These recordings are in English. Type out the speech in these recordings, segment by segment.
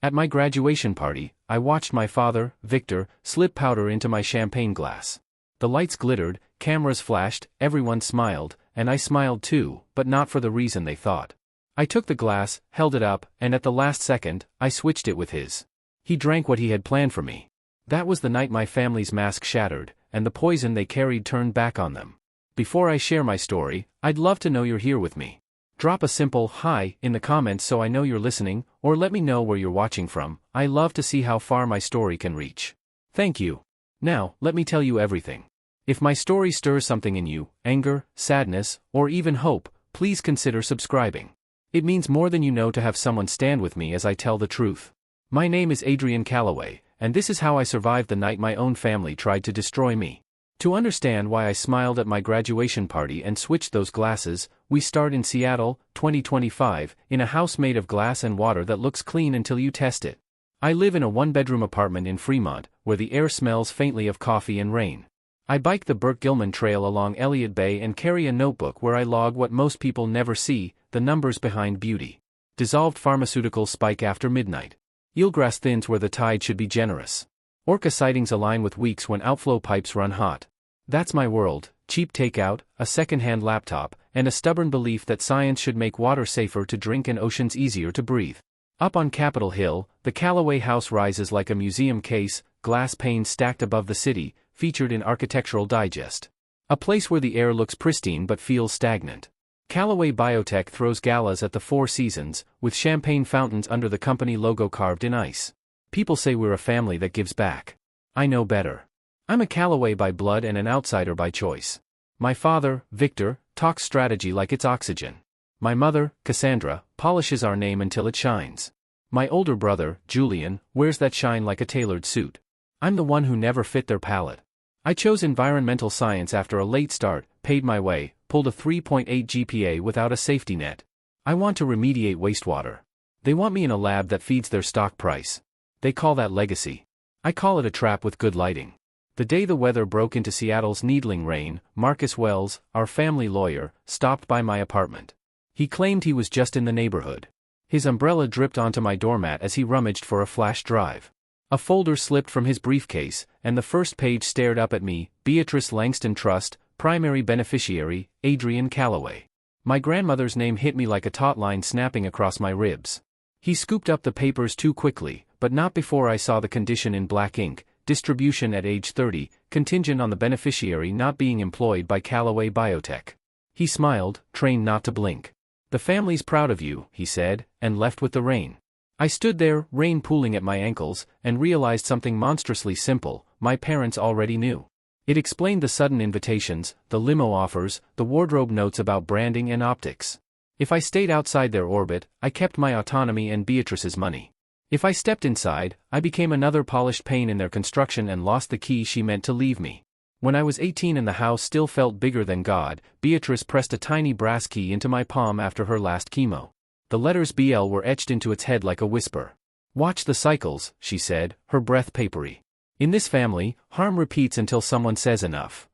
At my graduation party, I watched my father, Victor, slip powder into my champagne glass. The lights glittered, cameras flashed, everyone smiled, and I smiled too, but not for the reason they thought. I took the glass, held it up, and at the last second, I switched it with his. He drank what he had planned for me. That was the night my family's mask shattered, and the poison they carried turned back on them. Before I share my story, I'd love to know you're here with me. Drop a simple "hi" in the comments so I know you're listening, or let me know where you're watching from. I love to see how far my story can reach. Thank you. Now, let me tell you everything. If my story stirs something in you, anger, sadness, or even hope, please consider subscribing. It means more than you know to have someone stand with me as I tell the truth. My name is Adrian Calloway, and this is how I survived the night my own family tried to destroy me. To understand why I smiled at my graduation party and switched those glasses, we start in Seattle, 2025, in a house made of glass and water that looks clean until you test it. I live in a one-bedroom apartment in Fremont, where the air smells faintly of coffee and rain. I bike the Burke-Gilman Trail along Elliott Bay and carry a notebook where I log what most people never see, the numbers behind beauty. Dissolved pharmaceuticals spike after midnight. Eelgrass thins where the tide should be generous. Orca sightings align with weeks when outflow pipes run hot. That's my world: cheap takeout, a second-hand laptop, and a stubborn belief that science should make water safer to drink and oceans easier to breathe. Up on Capitol Hill, the Calloway House rises like a museum case, glass panes stacked above the city, featured in Architectural Digest. A place where the air looks pristine but feels stagnant. Callaway Biotech throws galas at the Four Seasons, with champagne fountains under the company logo carved in ice. People say we're a family that gives back. I know better. I'm a Callaway by blood and an outsider by choice. My father, Victor, talks strategy like it's oxygen. My mother, Cassandra, polishes our name until it shines. My older brother, Julian, wears that shine like a tailored suit. I'm the one who never fit their palette. I chose environmental science after a late start, paid my way, pulled a 3.8 GPA without a safety net. I want to remediate wastewater. They want me in a lab that feeds their stock price. They call that legacy. I call it a trap with good lighting. The day the weather broke into Seattle's needling rain, Marcus Wells, our family lawyer, stopped by my apartment. He claimed he was just in the neighborhood. His umbrella dripped onto my doormat as he rummaged for a flash drive. A folder slipped from his briefcase, and the first page stared up at me: Beatrice Langston Trust, primary beneficiary, Adrian Calloway. My grandmother's name hit me like a taut line snapping across my ribs. He scooped up the papers too quickly, but not before I saw the condition in black ink: distribution at age 30, contingent on the beneficiary not being employed by Callaway Biotech. He smiled, trained not to blink. "The family's proud of you," he said, and left with the rain. I stood there, rain pooling at my ankles, and realized something monstrously simple: my parents already knew. It explained the sudden invitations, the limo offers, the wardrobe notes about branding and optics. If I stayed outside their orbit, I kept my autonomy and Beatrice's money. If I stepped inside, I became another polished pane in their construction and lost the key she meant to leave me. When I was 18 and the house still felt bigger than God, Beatrice pressed a tiny brass key into my palm after her last chemo. The letters BL were etched into its head like a whisper. "Watch the cycles," she said, her breath papery. "In this family, harm repeats until someone says enough."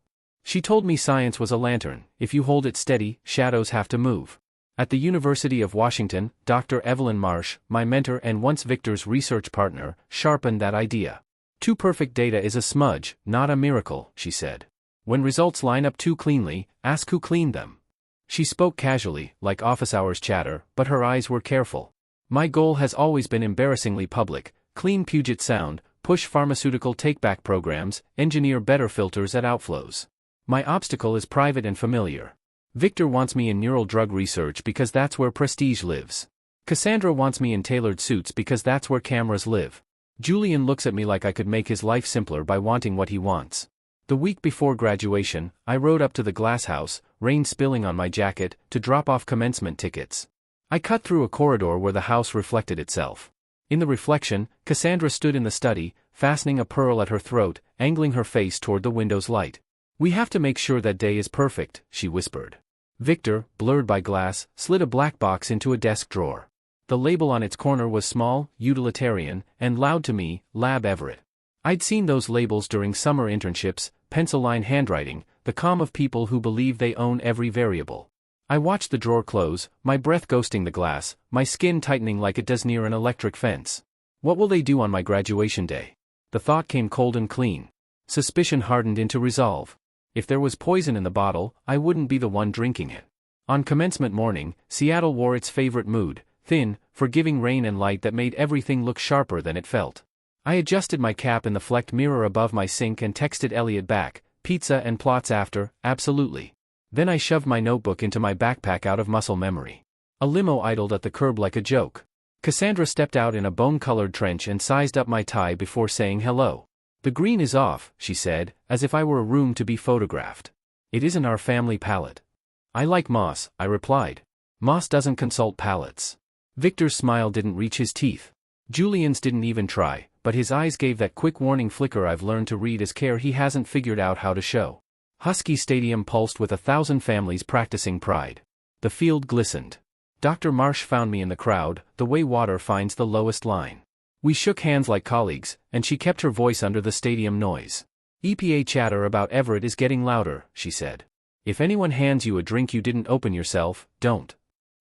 She told me science was a lantern: if you hold it steady, shadows have to move. At the University of Washington, Dr. Evelyn Marsh, my mentor and once Victor's research partner, sharpened that idea. "Too perfect data is a smudge, not a miracle," she said. "When results line up too cleanly, ask who cleaned them." She spoke casually, like office hours chatter, but her eyes were careful. "My goal has always been embarrassingly public: clean Puget Sound, push pharmaceutical take-back programs, engineer better filters at outflows. My obstacle is private and familiar. Victor wants me in neural drug research because that's where prestige lives. Cassandra wants me in tailored suits because that's where cameras live. Julian looks at me like I could make his life simpler by wanting what he wants." The week before graduation, I rode up to the glass house, rain spilling on my jacket, to drop off commencement tickets. I cut through a corridor where the house reflected itself. In the reflection, Cassandra stood in the study, fastening a pearl at her throat, angling her face toward the window's light. "We have to make sure that day is perfect," she whispered. Victor, blurred by glass, slid a black box into a desk drawer. The label on its corner was small, utilitarian, and loud to me: Lab Everett. I'd seen those labels during summer internships, pencil-line handwriting, the calm of people who believe they own every variable. I watched the drawer close, my breath ghosting the glass, my skin tightening like it does near an electric fence. What will they do on my graduation day? The thought came cold and clean. Suspicion hardened into resolve. If there was poison in the bottle, I wouldn't be the one drinking it. On commencement morning, Seattle wore its favorite mood, thin, forgiving rain and light that made everything look sharper than it felt. I adjusted my cap in the flecked mirror above my sink and texted Elliot back, "Pizza and plots after, absolutely." Then I shoved my notebook into my backpack out of muscle memory. A limo idled at the curb like a joke. Cassandra stepped out in a bone-colored trench and sized up my tie before saying hello. "The green is off," she said, as if I were a room to be photographed. "It isn't our family palette." "I like moss," I replied. "Moss doesn't consult palettes." Victor's smile didn't reach his teeth. Julian's didn't even try, but his eyes gave that quick warning flicker I've learned to read as care he hasn't figured out how to show. Husky Stadium pulsed with 1,000 families practicing pride. The field glistened. Dr. Marsh found me in the crowd, the way water finds the lowest line. We shook hands like colleagues, and she kept her voice under the stadium noise. "EPA chatter about Everett is getting louder," she said. "If anyone hands you a drink you didn't open yourself, don't."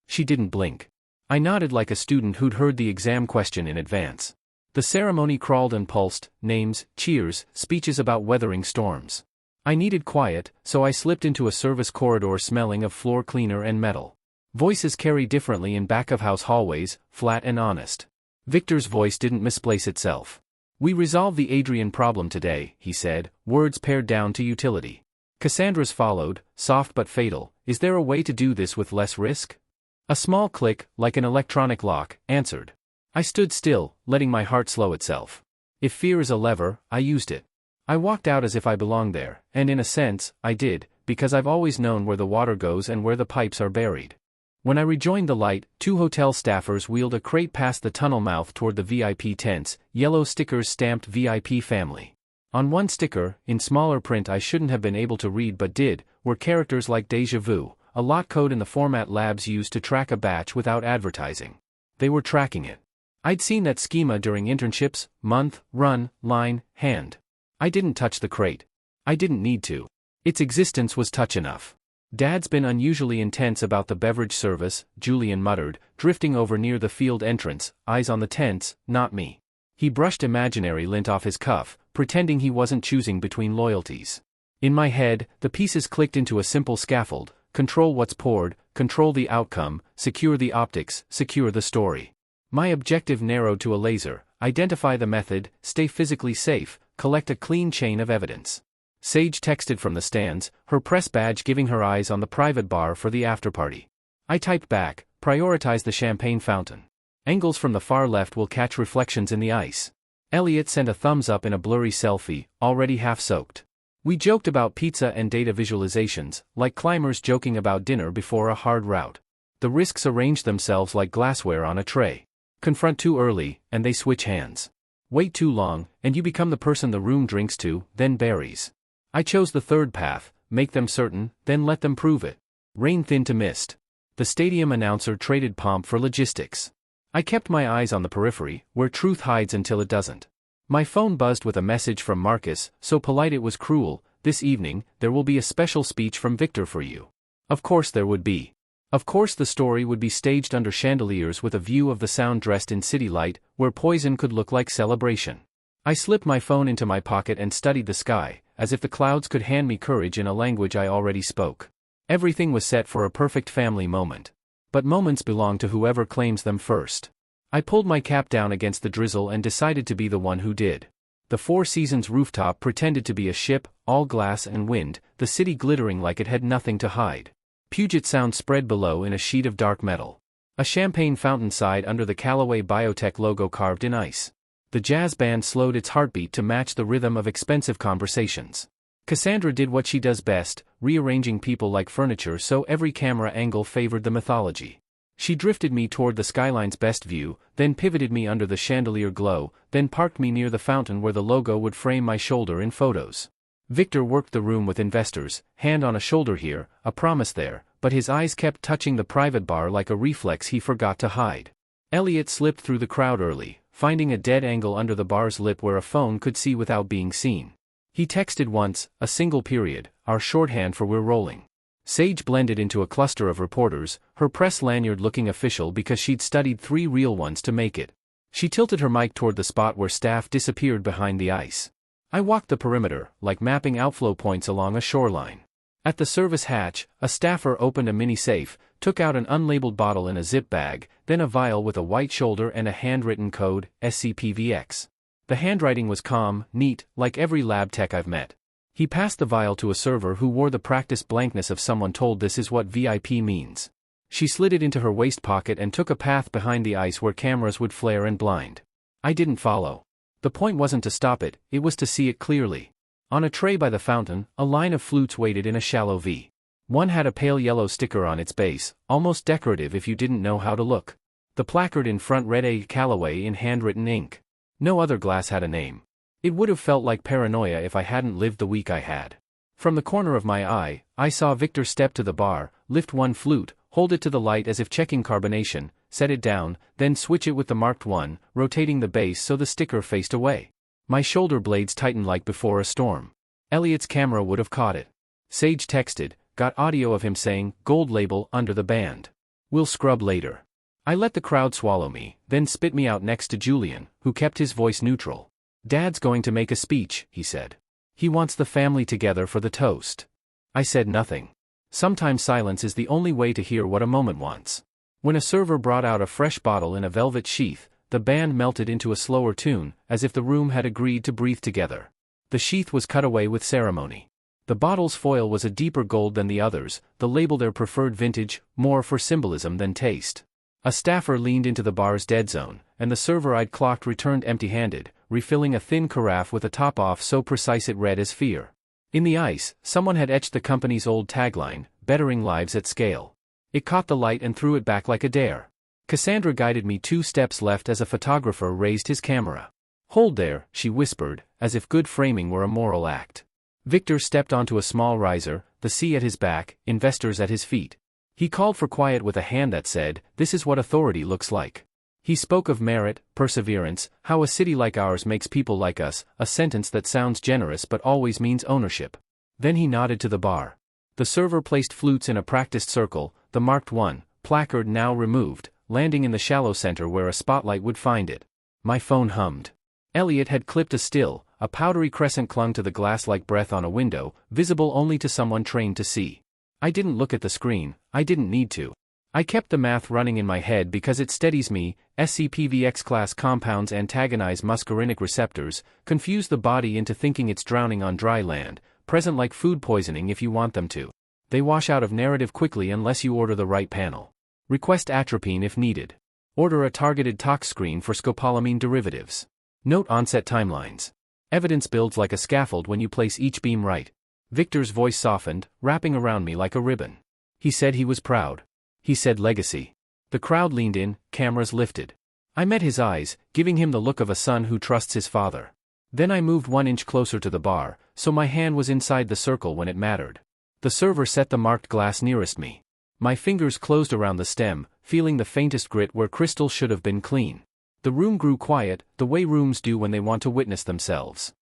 She didn't blink. I nodded like a student who'd heard the exam question in advance. The ceremony crawled and pulsed, names, cheers, speeches about weathering storms. I needed quiet, so I slipped into a service corridor smelling of floor cleaner and metal. Voices carry differently in back-of-house hallways, flat and honest. Victor's voice didn't misplace itself. "We resolved the Adrian problem today," he said, words pared down to utility. Cassandra's followed, soft but fatal. "Is there a way to do this with less risk?" A small click, like an electronic lock, answered. I stood still, letting my heart slow itself. If fear is a lever, I used it. I walked out as if I belonged there, and in a sense, I did, because I've always known where the water goes and where the pipes are buried. When I rejoined the light, 2 hotel staffers wheeled a crate past the tunnel mouth toward the VIP tents, yellow stickers stamped VIP family. On one sticker, in smaller print I shouldn't have been able to read but did, were characters like déjà vu, a lot code in the format labs used to track a batch without advertising. They were tracking it. I'd seen that schema during internships: month, run, line, hand. I didn't touch the crate. I didn't need to. Its existence was touch enough. "Dad's been unusually intense about the beverage service," Julian muttered, drifting over near the field entrance, eyes on the tents, not me. He brushed imaginary lint off his cuff, pretending he wasn't choosing between loyalties. In my head, the pieces clicked into a simple scaffold: control what's poured, control the outcome, secure the optics, secure the story. My objective narrowed to a laser: identify the method, stay physically safe, collect a clean chain of evidence. Sage texted from the stands, her press badge giving her eyes on the private bar for the afterparty. I typed back, prioritize the champagne fountain. Angles from the far left will catch reflections in the ice. Elliot sent a thumbs up in a blurry selfie, already half-soaked. We joked about pizza and data visualizations, like climbers joking about dinner before a hard route. The risks arranged themselves like glassware on a tray. Confront too early, and they switch hands. Wait too long, and you become the person the room drinks to, then buries. I chose the third path: make them certain, then let them prove it. Rain thin to mist. The stadium announcer traded pomp for logistics. I kept my eyes on the periphery, where truth hides until it doesn't. My phone buzzed with a message from Marcus, so polite it was cruel: "This evening, there will be a special speech from Victor for you." Of course there would be. Of course the story would be staged under chandeliers with a view of the sound dressed in city light, where poison could look like celebration. I slipped my phone into my pocket and studied the sky, as if the clouds could hand me courage in a language I already spoke. Everything was set for a perfect family moment. But moments belong to whoever claims them first. I pulled my cap down against the drizzle and decided to be the one who did. The Four Seasons rooftop pretended to be a ship, all glass and wind, the city glittering like it had nothing to hide. Puget Sound spread below in a sheet of dark metal. A champagne fountain sighed under the Callaway Biotech logo carved in ice. The jazz band slowed its heartbeat to match the rhythm of expensive conversations. Cassandra did what she does best, rearranging people like furniture so every camera angle favored the mythology. She drifted me toward the skyline's best view, then pivoted me under the chandelier glow, then parked me near the fountain where the logo would frame my shoulder in photos. Victor worked the room with investors, hand on a shoulder here, a promise there, but his eyes kept touching the private bar like a reflex he forgot to hide. Elliot slipped through the crowd early, finding a dead angle under the bar's lip where a phone could see without being seen. He texted once, a single period, our shorthand for "we're rolling." Sage blended into a cluster of reporters, her press lanyard looking official because she'd studied 3 real ones to make it. She tilted her mic toward the spot where staff disappeared behind the ice. I walked the perimeter, like mapping outflow points along a shoreline. At the service hatch, a staffer opened a mini safe, took out an unlabeled bottle in a zip bag, then a vial with a white shoulder and a handwritten code, SCPVX. The handwriting was calm, neat, like every lab tech I've met. He passed the vial to a server who wore the practiced blankness of someone told this is what VIP means. She slid it into her waist pocket and took a path behind the ice where cameras would flare and blind. I didn't follow. The point wasn't to stop it, it was to see it clearly. On a tray by the fountain, a line of flutes waited in a shallow V. One had a pale yellow sticker on its base, almost decorative if you didn't know how to look. The placard in front read A. Callaway in handwritten ink. No other glass had a name. It would have felt like paranoia if I hadn't lived the week I had. From the corner of my eye, I saw Victor step to the bar, lift one flute, hold it to the light as if checking carbonation, set it down, then switch it with the marked one, rotating the base so the sticker faced away. My shoulder blades tightened like before a storm. Elliot's camera would have caught it. Sage texted, got audio of him saying, gold label under the band. We'll scrub later. I let the crowd swallow me, then spit me out next to Julian, who kept his voice neutral. Dad's going to make a speech, he said. He wants the family together for the toast. I said nothing. Sometimes silence is the only way to hear what a moment wants. When a server brought out a fresh bottle in a velvet sheath, the band melted into a slower tune, as if the room had agreed to breathe together. The sheath was cut away with ceremony. The bottle's foil was a deeper gold than the others, the label their preferred vintage, more for symbolism than taste. A staffer leaned into the bar's dead zone, and the server I'd clocked returned empty-handed, refilling a thin carafe with a top off so precise it read as fear. In the ice, someone had etched the company's old tagline, bettering lives at scale. It caught the light and threw it back like a dare. Cassandra guided me 2 steps left as a photographer raised his camera. Hold there, she whispered, as if good framing were a moral act. Victor stepped onto a small riser, the sea at his back, investors at his feet. He called for quiet with a hand that said, this is what authority looks like. He spoke of merit, perseverance, how a city like ours makes people like us, a sentence that sounds generous but always means ownership. Then he nodded to the bar. The server placed flutes in a practiced circle, the marked one, placard now removed, landing in the shallow center where a spotlight would find it. My phone hummed. Elliot had clipped a still, a powdery crescent clung to the glass like breath on a window, visible only to someone trained to see. I didn't look at the screen, I didn't need to. I kept the math running in my head because it steadies me. SCPVX class compounds antagonize muscarinic receptors, confuse the body into thinking it's drowning on dry land, present like food poisoning if you want them to. They wash out of narrative quickly unless you order the right panel. Request atropine if needed. Order a targeted tox screen for scopolamine derivatives. Note onset timelines. Evidence builds like a scaffold when you place each beam right. Victor's voice softened, wrapping around me like a ribbon. He said he was proud. He said legacy. The crowd leaned in, cameras lifted. I met his eyes, giving him the look of a son who trusts his father. Then I moved 1 inch closer to the bar, so my hand was inside the circle when it mattered. The server set the marked glass nearest me. My fingers closed around the stem, feeling the faintest grit where crystal should have been clean. The room grew quiet, the way rooms do when they want to witness themselves.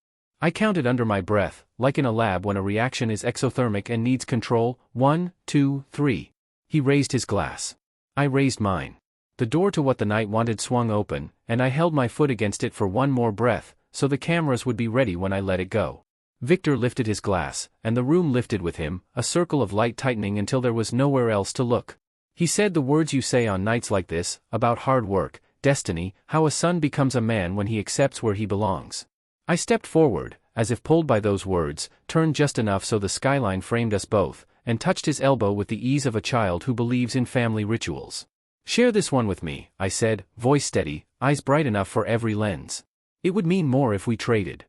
I counted under my breath, like in a lab when a reaction is exothermic and needs control, 1, 2, 3. He raised his glass. I raised mine. The door to what the night wanted swung open, and I held my foot against it for one more breath, so the cameras would be ready when I let it go. Victor lifted his glass, and the room lifted with him, a circle of light tightening until there was nowhere else to look. He said the words you say on nights like this, about hard work, destiny, how a son becomes a man when he accepts where he belongs. I stepped forward, as if pulled by those words, turned just enough so the skyline framed us both, and touched his elbow with the ease of a child who believes in family rituals. Share this one with me, I said, voice steady, eyes bright enough for every lens. It would mean more if we traded.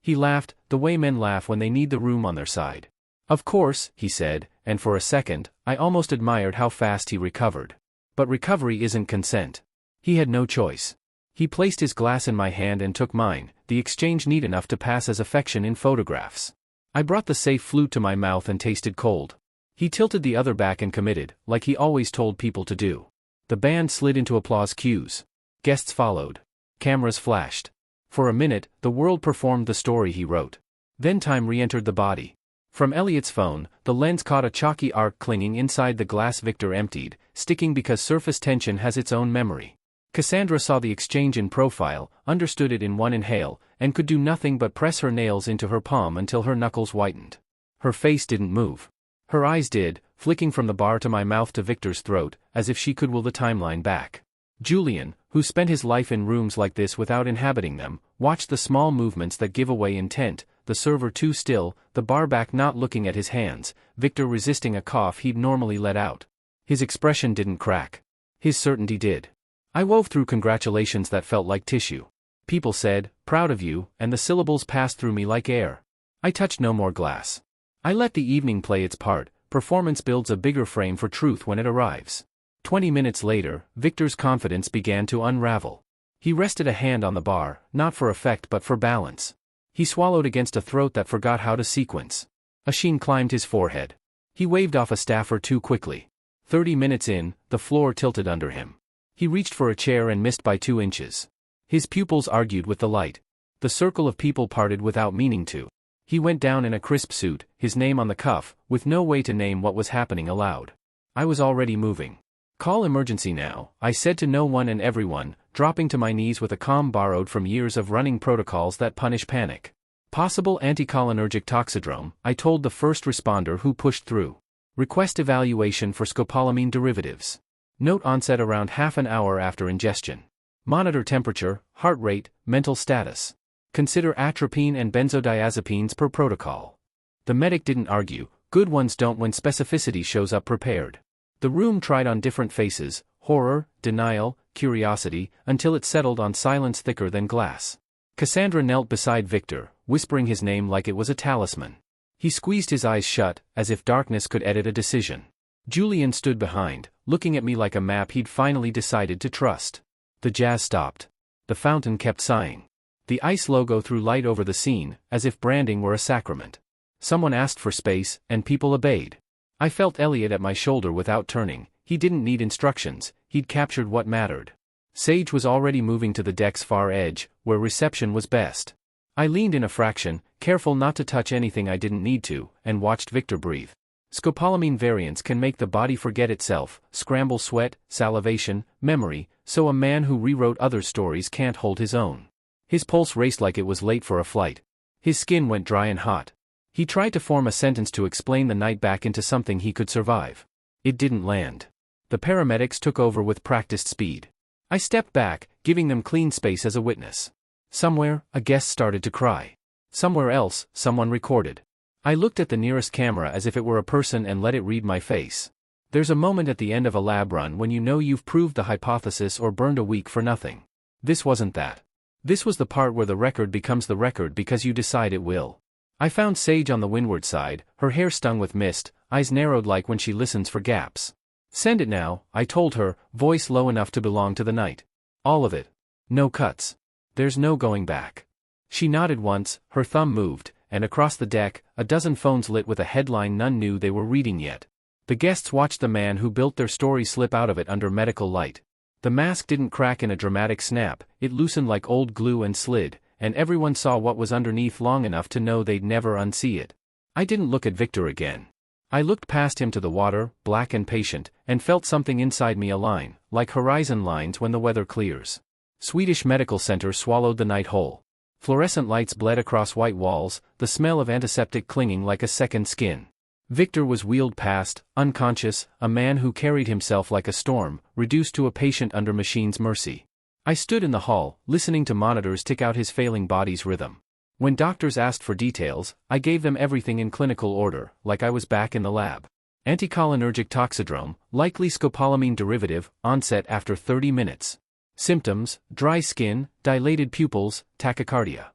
He laughed, the way men laugh when they need the room on their side. Of course, he said, and for a second, I almost admired how fast he recovered. But recovery isn't consent. He had no choice. He placed his glass in my hand and took mine, the exchange neat enough to pass as affection in photographs. I brought the safe flute to my mouth and tasted cold. He tilted the other back and committed, like he always told people to do. The band slid into applause cues. Guests followed. Cameras flashed. For a minute, the world performed the story he wrote. Then time re-entered the body. From Elliot's phone, the lens caught a chalky arc clinging inside the glass Victor emptied, sticking because surface tension has its own memory. Cassandra saw the exchange in profile, understood it in one inhale, and could do nothing but press her nails into her palm until her knuckles whitened. Her face didn't move. Her eyes did, flicking from the bar to my mouth to Victor's throat, as if she could will the timeline back. Julian, who spent his life in rooms like this without inhabiting them, watched the small movements that give away intent, the server too still, the barback not looking at his hands, Victor resisting a cough he'd normally let out. His expression didn't crack. His certainty did. I wove through congratulations that felt like tissue. People said, "Proud of you," and the syllables passed through me like air. I touched no more glass. I let the evening play its part. Performance builds a bigger frame for truth when it arrives. 20 minutes later, Victor's confidence began to unravel. He rested a hand on the bar, not for effect but for balance. He swallowed against a throat that forgot how to sequence. A sheen climbed his forehead. He waved off a staffer too quickly. 30 minutes in, the floor tilted under him. He reached for a chair and missed by 2 inches. His pupils argued with the light. The circle of people parted without meaning to. He went down in a crisp suit, his name on the cuff, with no way to name what was happening aloud. I was already moving. "Call emergency now," I said to no one and everyone, dropping to my knees with a calm borrowed from years of running protocols that punish panic. "Possible anticholinergic toxidrome," I told the first responder who pushed through. "Request evaluation for scopolamine derivatives. Note onset around half an hour after ingestion. Monitor temperature, heart rate, mental status. Consider atropine and benzodiazepines per protocol." The medic didn't argue. Good ones don't when specificity shows up prepared. The room tried on different faces, horror, denial, curiosity, until it settled on silence thicker than glass. Cassandra knelt beside Victor, whispering his name like it was a talisman. He squeezed his eyes shut, as if darkness could edit a decision. Julian stood behind, looking at me like a map he'd finally decided to trust. The jazz stopped. The fountain kept sighing. The ice logo threw light over the scene, as if branding were a sacrament. Someone asked for space, and people obeyed. I felt Elliot at my shoulder without turning. He didn't need instructions, he'd captured what mattered. Sage was already moving to the deck's far edge, where reception was best. I leaned in a fraction, careful not to touch anything I didn't need to, and watched Victor breathe. Scopolamine variants can make the body forget itself, scramble sweat, salivation, memory, so a man who rewrote other stories can't hold his own. His pulse raced like it was late for a flight. His skin went dry and hot. He tried to form a sentence to explain the night back into something he could survive. It didn't land. The paramedics took over with practiced speed. I stepped back, giving them clean space as a witness. Somewhere, a guest started to cry. Somewhere else, someone recorded. I looked at the nearest camera as if it were a person and let it read my face. There's a moment at the end of a lab run when you know you've proved the hypothesis or burned a week for nothing. This wasn't that. This was the part where the record becomes the record because you decide it will. I found Sage on the windward side, her hair stung with mist, eyes narrowed like when she listens for gaps. "Send it now," I told her, voice low enough to belong to the night. "All of it. No cuts. There's no going back." She nodded once, her thumb moved, and across the deck, a dozen phones lit with a headline none knew they were reading yet. The guests watched the man who built their story slip out of it under medical light. The mask didn't crack in a dramatic snap, it loosened like old glue and slid, and everyone saw what was underneath long enough to know they'd never unsee it. I didn't look at Victor again. I looked past him to the water, black and patient, and felt something inside me align, like horizon lines when the weather clears. Swedish Medical Center swallowed the night whole. Fluorescent lights bled across white walls, the smell of antiseptic clinging like a second skin. Victor was wheeled past, unconscious, a man who carried himself like a storm, reduced to a patient under machine's mercy. I stood in the hall, listening to monitors tick out his failing body's rhythm. When doctors asked for details, I gave them everything in clinical order, like I was back in the lab. Anticholinergic toxidrome, likely scopolamine derivative, onset after 30 minutes. Symptoms: dry skin, dilated pupils, tachycardia.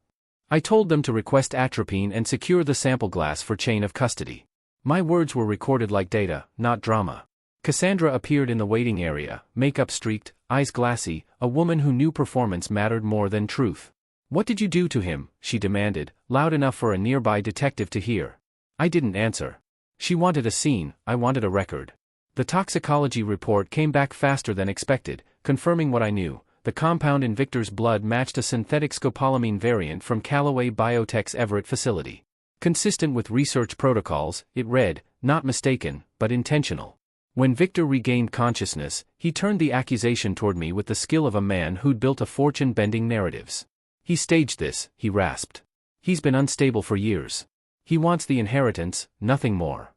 I told them to request atropine and secure the sample glass for chain of custody. My words were recorded like data, not drama. Cassandra appeared in the waiting area, makeup streaked, eyes glassy, a woman who knew performance mattered more than truth. "What did you do to him?" she demanded, loud enough for a nearby detective to hear. I didn't answer. She wanted a scene, I wanted a record. The toxicology report came back faster than expected, confirming what I knew. The compound in Victor's blood matched a synthetic scopolamine variant from Callaway Biotech's Everett facility. Consistent with research protocols, it read, "Not mistaken, but intentional." When Victor regained consciousness, he turned the accusation toward me with the skill of a man who'd built a fortune bending narratives. He staged this, he rasped. He's been unstable for years. He wants the inheritance, nothing more.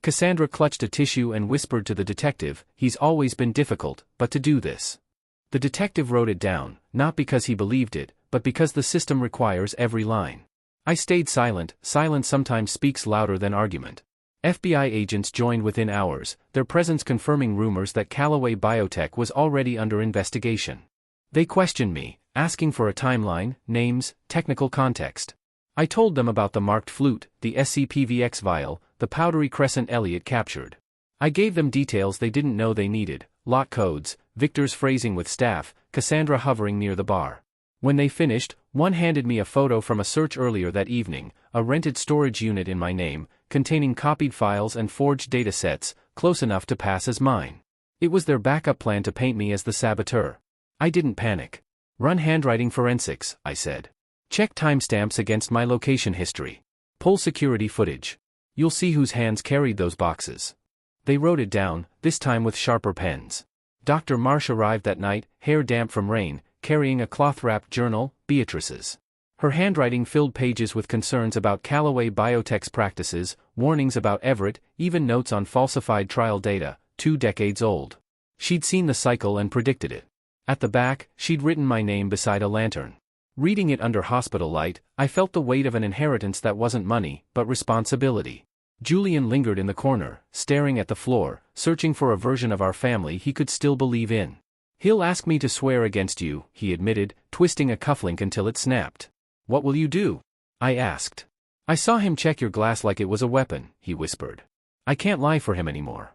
Cassandra clutched a tissue and whispered to the detective, he's always been difficult, but to do this. The detective wrote it down, not because he believed it, but because the system requires every line. I stayed silent. Silence sometimes speaks louder than argument. FBI agents joined within hours, their presence confirming rumors that Callaway Biotech was already under investigation. They questioned me, asking for a timeline, names, technical context. I told them about the marked flute, the SCPVX vial, the powdery crescent Elliot captured. I gave them details they didn't know they needed, lot codes, Victor's phrasing with staff, Cassandra hovering near the bar. When they finished, one handed me a photo from a search earlier that evening, a rented storage unit in my name, containing copied files and forged datasets, close enough to pass as mine. It was their backup plan to paint me as the saboteur. I didn't panic. Run handwriting forensics, I said. Check timestamps against my location history. Pull security footage. You'll see whose hands carried those boxes. They wrote it down, this time with sharper pens. Dr. Marsh arrived that night, hair damp from rain, carrying a cloth-wrapped journal, Beatrice's. Her handwriting filled pages with concerns about Callaway Biotech's practices, warnings about Everett, even notes on falsified trial data, 2 decades old. She'd seen the cycle and predicted it. At the back, she'd written my name beside a lantern. Reading it under hospital light, I felt the weight of an inheritance that wasn't money, but responsibility. Julian lingered in the corner, staring at the floor, searching for a version of our family he could still believe in. He'll ask me to swear against you, he admitted, twisting a cufflink until it snapped. What will you do? I asked. I saw him check your glass like it was a weapon, he whispered. I can't lie for him anymore.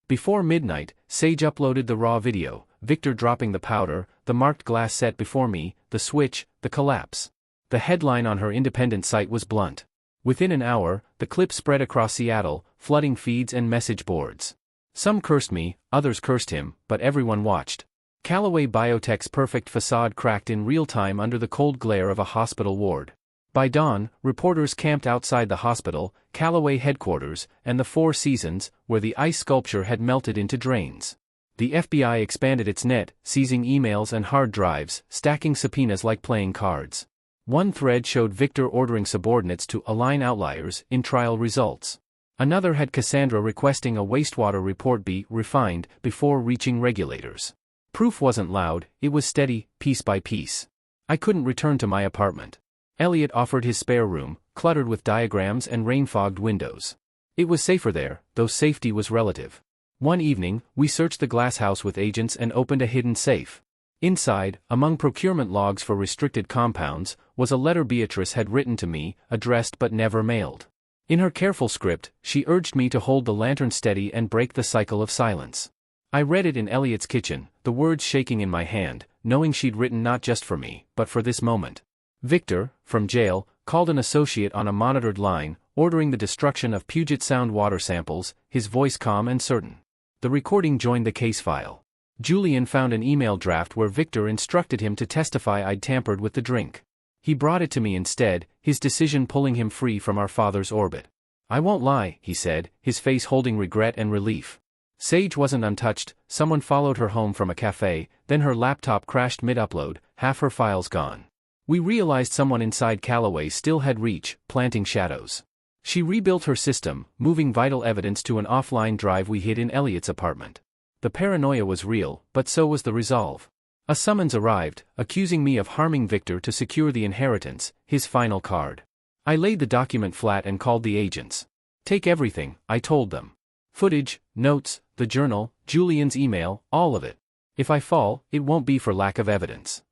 Before midnight, Sage uploaded the raw video, Victor dropping the powder, the marked glass set before me, the switch, the collapse. The headline on her independent site was blunt. Within an hour, the clip spread across Seattle, flooding feeds and message boards. Some cursed me, others cursed him, but everyone watched. Callaway Biotech's perfect facade cracked in real time under the cold glare of a hospital ward. By dawn, reporters camped outside the hospital, Callaway headquarters, and the Four Seasons, where the ice sculpture had melted into drains. The FBI expanded its net, seizing emails and hard drives, stacking subpoenas like playing cards. One thread showed Victor ordering subordinates to align outliers in trial results. Another had Cassandra requesting a wastewater report be refined before reaching regulators. Proof wasn't loud, it was steady, piece by piece. I couldn't return to my apartment. Elliot offered his spare room, cluttered with diagrams and rain-fogged windows. It was safer there, though safety was relative. One evening, we searched the glass house with agents and opened a hidden safe. Inside, among procurement logs for restricted compounds, was a letter Beatrice had written to me, addressed but never mailed. In her careful script, she urged me to hold the lantern steady and break the cycle of silence. I read it in Elliot's kitchen, the words shaking in my hand, knowing she'd written not just for me, but for this moment. Victor, from jail, called an associate on a monitored line, ordering the destruction of Puget Sound water samples, his voice calm and certain. The recording joined the case file. Julian found an email draft where Victor instructed him to testify I'd tampered with the drink. He brought it to me instead, his decision pulling him free from our father's orbit. I won't lie, he said, his face holding regret and relief. Sage wasn't untouched. Someone followed her home from a cafe, then her laptop crashed mid-upload, half her files gone. We realized someone inside Callaway still had reach, planting shadows. She rebuilt her system, moving vital evidence to an offline drive we hid in Elliot's apartment. The paranoia was real, but so was the resolve. A summons arrived, accusing me of harming Victor to secure the inheritance, his final card. I laid the document flat and called the agents. Take everything, I told them. Footage, notes, the journal, Julian's email, all of it. If I fall, it won't be for lack of evidence.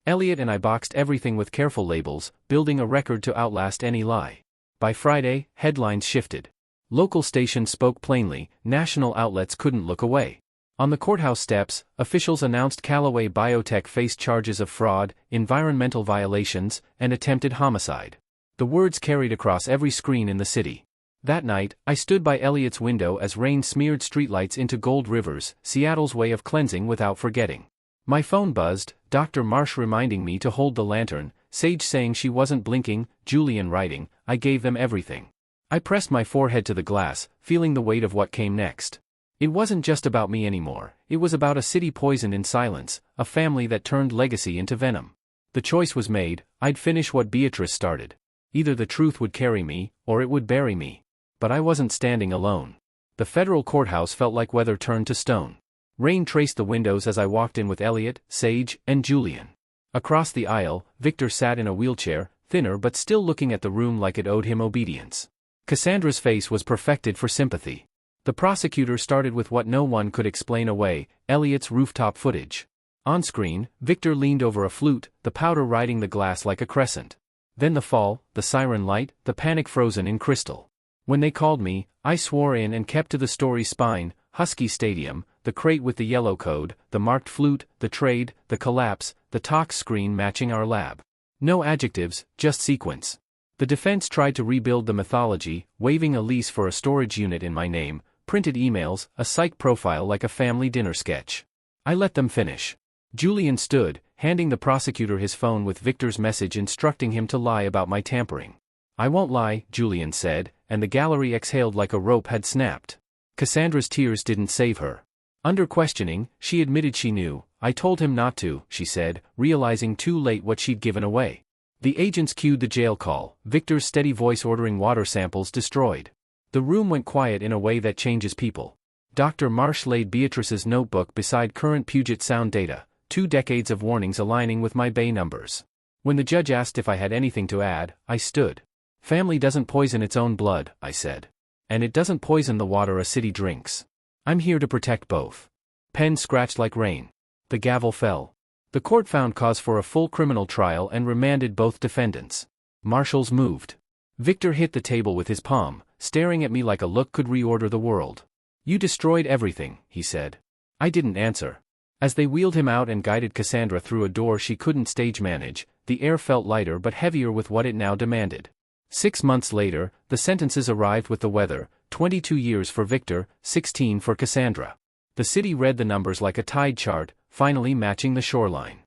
Elliot and I boxed everything with careful labels, building a record to outlast any lie. By Friday, headlines shifted. Local stations spoke plainly, national outlets couldn't look away. On the courthouse steps, officials announced Callaway Biotech faced charges of fraud, environmental violations, and attempted homicide. The words carried across every screen in the city. That night, I stood by Elliot's window as rain smeared streetlights into gold rivers, Seattle's way of cleansing without forgetting. My phone buzzed, Dr. Marsh reminding me to hold the lantern, Sage saying she wasn't blinking, Julian writing, I gave them everything. I pressed my forehead to the glass, feeling the weight of what came next. It wasn't just about me anymore, it was about a city poisoned in silence, a family that turned legacy into venom. The choice was made, I'd finish what Beatrice started. Either the truth would carry me, or it would bury me. But I wasn't standing alone. The federal courthouse felt like weather turned to stone. Rain traced the windows as I walked in with Elliot, Sage, and Julian. Across the aisle, Victor sat in a wheelchair, thinner but still looking at the room like it owed him obedience. Cassandra's face was perfected for sympathy. The prosecutor started with what no one could explain away, Elliot's rooftop footage. On screen, Victor leaned over a flute, the powder riding the glass like a crescent. Then the fall, the siren light, the panic frozen in crystal. When they called me, I swore in and kept to the story's spine: Husky Stadium, the crate with the yellow code, the marked flute, the trade, the collapse, the talk screen matching our lab. No adjectives, just sequence. The defense tried to rebuild the mythology, waiving a lease for a storage unit in my name, printed emails, a psych profile like a family dinner sketch. I let them finish. Julian stood, handing the prosecutor his phone with Victor's message instructing him to lie about my tampering. I won't lie, Julian said, and the gallery exhaled like a rope had snapped. Cassandra's tears didn't save her. Under questioning, she admitted she knew. I told him not to, she said, realizing too late what she'd given away. The agents cued the jail call, Victor's steady voice ordering water samples destroyed. The room went quiet in a way that changes people. Dr. Marsh laid Beatrice's notebook beside current Puget Sound data, 2 decades of warnings aligning with my Bay numbers. When the judge asked if I had anything to add, I stood. Family doesn't poison its own blood, I said. And it doesn't poison the water a city drinks. I'm here to protect both. Pen scratched like rain. The gavel fell. The court found cause for a full criminal trial and remanded both defendants. Marshals moved. Victor hit the table with his palm, staring at me like a look could reorder the world. You destroyed everything, he said. I didn't answer. As they wheeled him out and guided Cassandra through a door she couldn't stage manage, the air felt lighter but heavier with what it now demanded. 6 months later, the sentences arrived with the weather: 22 years for Victor, 16 for Cassandra. The city read the numbers like a tide chart, finally matching the shoreline.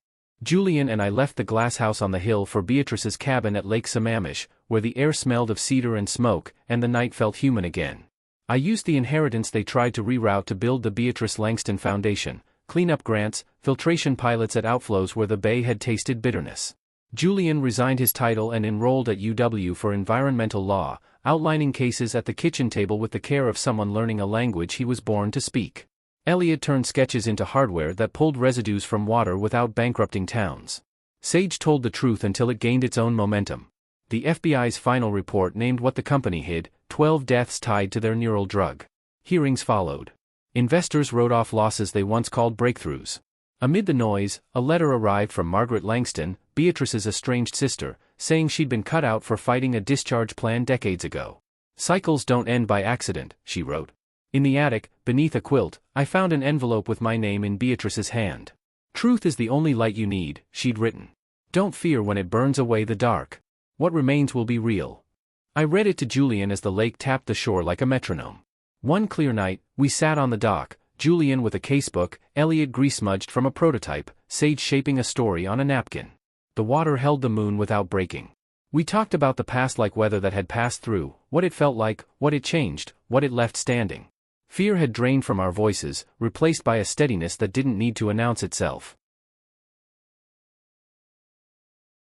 Julian and I left the glass house on the hill for Beatrice's cabin at Lake Sammamish, where the air smelled of cedar and smoke, and the night felt human again. I used the inheritance they tried to reroute to build the Beatrice Langston Foundation, cleanup grants, filtration pilots at outflows where the Bay had tasted bitterness. Julian resigned his title and enrolled at UW for environmental law, outlining cases at the kitchen table with the care of someone learning a language he was born to speak. Elliot turned sketches into hardware that pulled residues from water without bankrupting towns. Sage told the truth until it gained its own momentum. The FBI's final report named what the company hid: 12 deaths tied to their neural drug. Hearings followed. Investors wrote off losses they once called breakthroughs. Amid the noise, a letter arrived from Margaret Langston, Beatrice's estranged sister, saying she'd been cut out for fighting a discharge plan decades ago. Cycles don't end by accident, she wrote. In the attic, beneath a quilt, I found an envelope with my name in Beatrice's hand. Truth is the only light you need, she'd written. Don't fear when it burns away the dark. What remains will be real. I read it to Julian as the lake tapped the shore like a metronome. One clear night, we sat on the dock, Julian with a casebook, Elliot grease-smudged from a prototype, Sage shaping a story on a napkin. The water held the moon without breaking. We talked about the past like weather that had passed through, what it felt like, what it changed, what it left standing. Fear had drained from our voices, replaced by a steadiness that didn't need to announce itself.